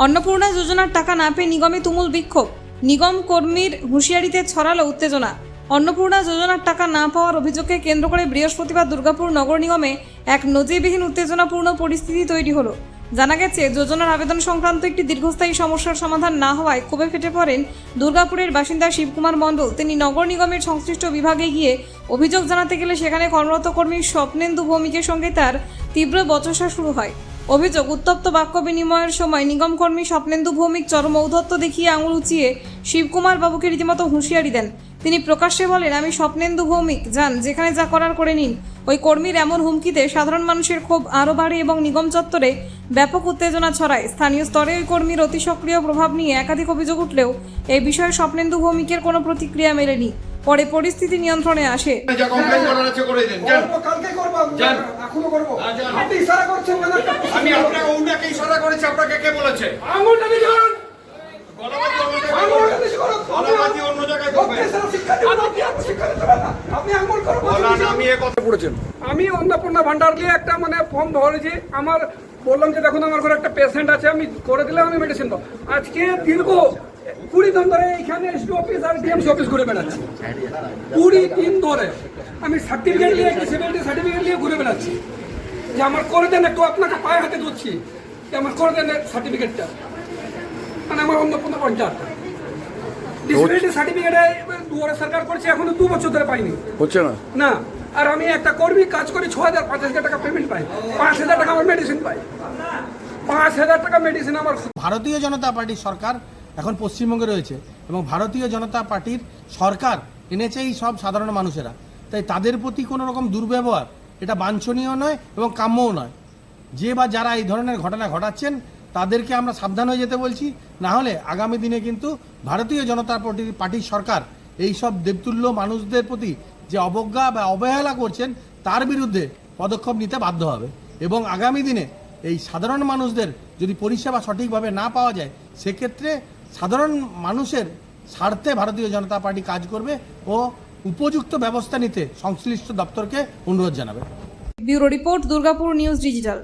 অন্নপূর্ণা যোজনার টাকা না পেয়ে নিগমে তুমুল বিক্ষোভ। নিগম কর্মীর হুঁশিয়ারিতে ছড়ালো উত্তেজনা। অন্নপূর্ণা যোজনার টাকা না পাওয়ার অভিযোগকে কেন্দ্র করে বৃহস্পতিবার দুর্গাপুর নগর নিগমে এক নজিরবিহীন উত্তেজনাপূর্ণ পরিস্থিতি তৈরি হলো। জানা গেছে, যোজনার আবেদন সংক্রান্ত একটি দীর্ঘস্থায়ী সমস্যার সমাধান না হওয়ায় ক্ষোভে ফেটে পড়েন দুর্গাপুরের বাসিন্দা শিবকুমার মণ্ডল। তিনি নগর নিগমের সংশ্লিষ্ট বিভাগে গিয়ে অভিযোগ জানাতে গেলে সেখানে কর্মরত কর্মী স্বপ্নেন্দু ভৌমিকের সঙ্গে তার তীব্র বচসা শুরু হয়। অভিযোগ, উত্তপ্ত বাক্য বিনিময়ের সময় নিগম কর্মী স্বপ্নেন্দু ভৌমিক চরম ঔদ্ধত্য দেখিয়ে আঙুল উঁচিয়ে শিবকুমার বাবুকে রীতিমতো হুঁশিয়ারি দেন। তিনি প্রকাশ্যে বলেন, আমি স্বপ্নেন্দু ভৌমিক, যান যেখানে যা করার করে নিন। ওই কর্মীর এমন হুমকিতে সাধারণ মানুষের ক্ষোভ আরও বাড়ে এবং নিগম চত্বরে ব্যাপক উত্তেজনা ছড়ায়। স্থানীয় স্তরে ওই কর্মীর অতি সক্রিয় প্রভাব নিয়ে একাধিক অভিযোগ উঠলেও এই বিষয়ে স্বপ্নেন্দু ভৌমিকের কোনো প্রতিক্রিয়া মেলেনি। পরে পরিস্থিতি নিয়ন্ত্রণে আসে। আমি আপনাকে ওনাকে ইশারা করেছি, আপনাকে কে বলেছে? আমি অন্নপূর্ণা ভান্ডার দিয়ে একটা ফর্ম ধরেছি। আমার বললাম যে দেখুন আমার ঘরে একটা পেশেন্ট আছে, আমি করে দিলে আমি মেডিসিন পাবো। আজকে দীর্ঘ 20 দিন ধরে এখানে এসডি অফিস আর ডিএমসি অফিস ঘুরে বেড়াচ্ছি। 20 দিন ধরে আমি সার্টিফিকেট নিয়ে, ডিসেবিলিটি সার্টিফিকেট নিয়ে ঘুরে বেড়াচ্ছি যে আমার করে দেন, একটু আপনাকে পায়ে হাতে ধরছি যে আমার করে দেন সার্টিফিকেটটা। আমার অন্নপূর্ণা পঞ্চায়েত ডিসেবিলিটি সার্টিফিকেটে দুয়ারে সরকার করছে, এখনো 2 বছর ধরে পাইনি, হচ্ছে না না। আর আমি একটা কর্মী কাজ করি, 6,000 5,000 টাকা পেমেন্ট পাই, 5,000 টাকা আমার মেডিসিন পাই, 5,000 টাকা মেডিসিন আমার। ভারতীয় জনতা পার্টির সরকার এখন পশ্চিমবঙ্গে রয়েছে এবং ভারতীয় জনতা পার্টির সরকার এনেছে এই সব সাধারণ মানুষেরা। তাই তাদের প্রতি কোনো রকম দুর্ব্যবহার এটা বাঞ্ছনীয় নয় এবং কাম্যও নয়। যে বা যারা এই ধরনের ঘটনা ঘটাচ্ছেন তাদেরকে আমরা সাবধান হয়ে যেতে বলছি, না হলে আগামী দিনে কিন্তু ভারতীয় জনতা পার্টির সরকার এই সব দেবতুল্য মানুষদের প্রতি যে অবজ্ঞা বা অবহেলা করছেন তার বিরুদ্ধে পদক্ষেপ নিতে বাধ্য হবে। এবং আগামী দিনে এই সাধারণ মানুষদের যদি পরিষেবা সঠিকভাবে না পাওয়া যায়, সেক্ষেত্রে সাধারণ মানুষের স্বার্থে ভারতীয় জনতা পার্টি কাজ করবে ও উপযুক্ত ব্যবস্থা নিতে সংশ্লিষ্ট দপ্তরকে অনুরোধ জানাবে। Bureau report, Durgapur news digital.